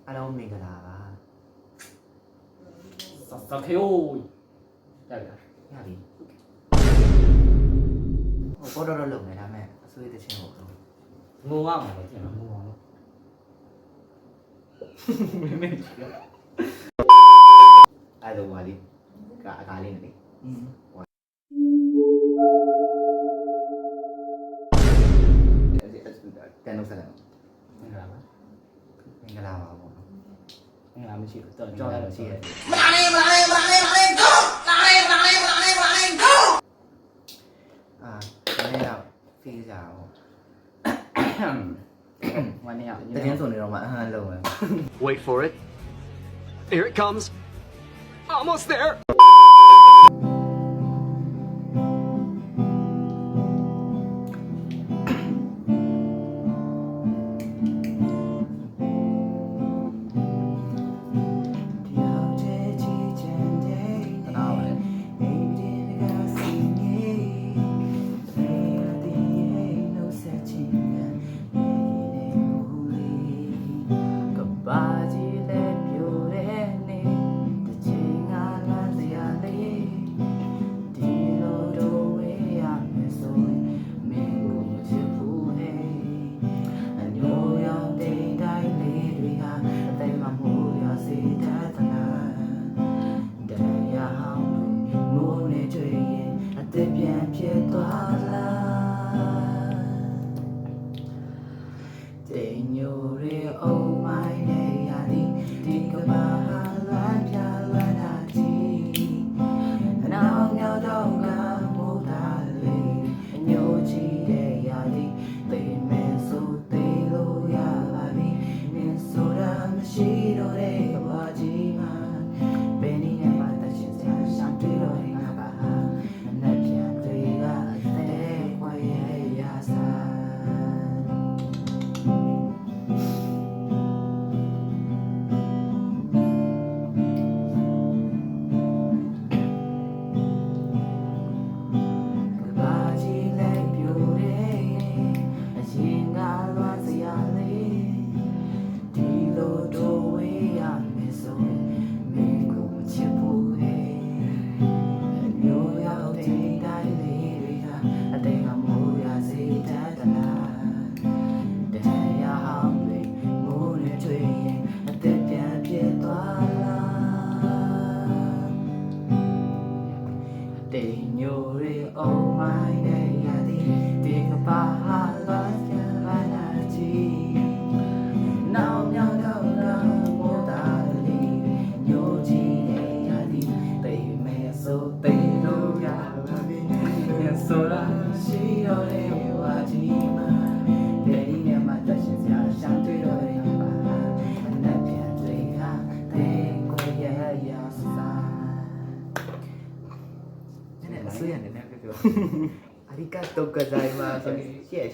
အားလုံးမင်္ဂလာပါစခေယိုရပြီရပြီဟိုပေါ်တော့လုံနေဒါမဲ့အဆွေးတချင်းကိုငုံရမှာလေကျွန်တော်ငုံအောင်လို့မင်းအဲ့လိုပါလေအကားလေးနဲ့လေတန်လို့ဆက်လိုက်မင်္ဂလာပါမင်္ဂလာပါပေါ့မင်္ဂလာမရှိဘူးတော့ကြောက်ရတော့ရှိရတယ်မလာနေgo လာနေ go ဒီနေ့တော့ဖေးကြအောင်วันนี้တကင်းဆိုနေတော့မှအဟမ်းလုံးပဲ Wait for it. Here it comes. Almost there.ဖြစ်သွားလားတိမ်ညိုရဲအုံးမိုင်းနဲ့ရသည်ဒီကဘာဟာလွမ်းပြလွမ်းတာကြီးနောက်မြောက်တော့ကမိုးသားလေးအညိုကြီးတဲ့ရသည်သိမဲ့ဆိုသေးလို့ရပါပြီမင်းဆိုတာမရှိတော့တဲ့ဘဝကြီးမှာဘယ်နည်းနဲ့မှတချင်စရာရှောင်တွေ့တော့ရင်ငါပါဟာတိမ်ညိုရဲအုံးမိုင်းနဲ့ရသည်ဒီကဘာဟာလွမ်းပြန်လာတာကြီးနောက်မြောက်တော့မိုးသားလေးညိုကြီးနဲ့ရသည်တိမ်မဲဆိုတိမ်လို့ရပါပြီဆိုတာရှိတော့တဲ့ဝါကြီးမှာဘယ်နည်းနဲ့မှတတ်ရှင်စရာရှောင်တွေ့တော့တဲ့ပါအနက်ပြန်တွေ့ဟာတဲ့ကိုရရစားဆွေးရတယ်နဲ့ပြောအရိကတိုကဇိုင်မာဆိုရှေ့